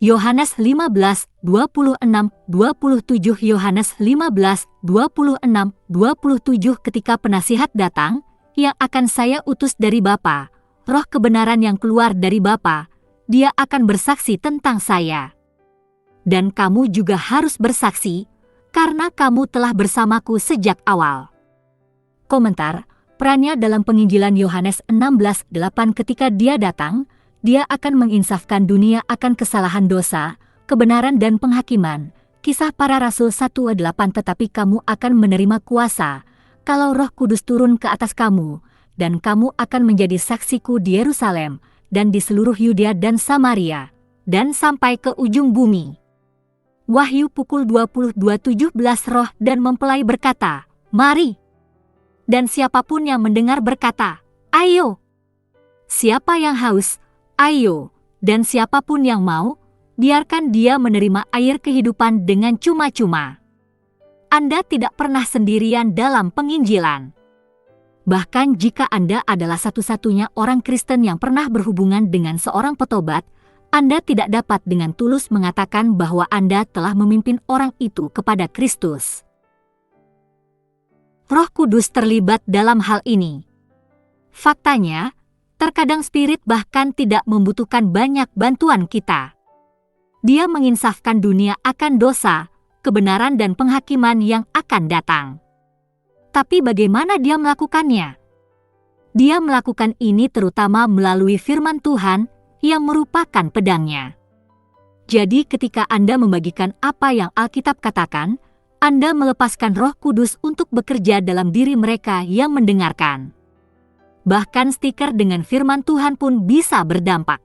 Yohanes 15:26-27. Yohanes 15:26-27. Ketika penasihat datang, yang akan saya utus dari Bapa, roh kebenaran yang keluar dari Bapa, dia akan bersaksi tentang saya. Dan kamu juga harus bersaksi, karena kamu telah bersamaku sejak awal. Komentar, perannya dalam penginjilan Yohanes 16:8. Ketika dia datang, dia akan menginsafkan dunia akan kesalahan dosa, kebenaran dan penghakiman. Kisah Para Rasul 1:8. Tetapi kamu akan menerima kuasa, kalau Roh Kudus turun ke atas kamu, dan kamu akan menjadi saksiku di Yerusalem, dan di seluruh Yudea dan Samaria, dan sampai ke ujung bumi. Wahyu pukul 22:17. Roh dan mempelai berkata, "Mari." Dan siapapun yang mendengar berkata, "Ayo." Siapa yang haus, ayo, dan siapapun yang mau, biarkan dia menerima air kehidupan dengan cuma-cuma. Anda tidak pernah sendirian dalam penginjilan. Bahkan jika Anda adalah satu-satunya orang Kristen yang pernah berhubungan dengan seorang petobat, Anda tidak dapat dengan tulus mengatakan bahwa Anda telah memimpin orang itu kepada Kristus. Roh Kudus terlibat dalam hal ini. Faktanya, terkadang Spirit bahkan tidak membutuhkan banyak bantuan kita. Dia menginsafkan dunia akan dosa, kebenaran dan penghakiman yang akan datang. Tapi bagaimana dia melakukannya? Dia melakukan ini terutama melalui firman Tuhan yang merupakan pedangnya. Jadi ketika Anda membagikan apa yang Alkitab katakan, Anda melepaskan Roh Kudus untuk bekerja dalam diri mereka yang mendengarkan. Bahkan stiker dengan firman Tuhan pun bisa berdampak.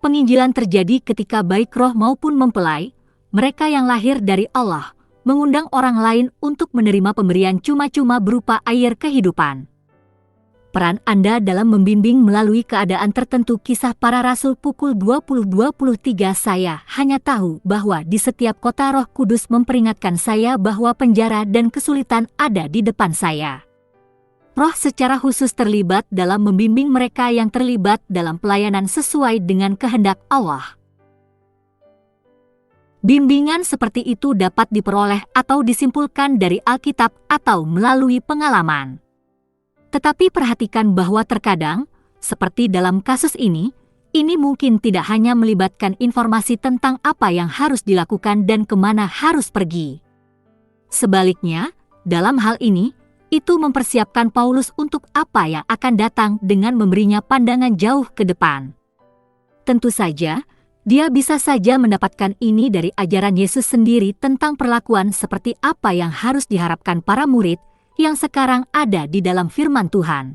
Penginjilan terjadi ketika baik roh maupun mempelai, mereka yang lahir dari Allah, mengundang orang lain untuk menerima pemberian cuma-cuma berupa air kehidupan. Peran Anda dalam membimbing melalui keadaan tertentu. Kisah Para Rasul pukul 20:23. Saya hanya tahu bahwa di setiap kota Roh Kudus memperingatkan saya bahwa penjara dan kesulitan ada di depan saya. Roh secara khusus terlibat dalam membimbing mereka yang terlibat dalam pelayanan sesuai dengan kehendak Allah. Bimbingan seperti itu dapat diperoleh atau disimpulkan dari Alkitab atau melalui pengalaman. Tetapi perhatikan bahwa terkadang, seperti dalam kasus ini mungkin tidak hanya melibatkan informasi tentang apa yang harus dilakukan dan kemana harus pergi. Sebaliknya, dalam hal ini, itu mempersiapkan Paulus untuk apa yang akan datang dengan memberinya pandangan jauh ke depan. Tentu saja, dia bisa saja mendapatkan ini dari ajaran Yesus sendiri tentang perlakuan seperti apa yang harus diharapkan para murid yang sekarang ada di dalam firman Tuhan.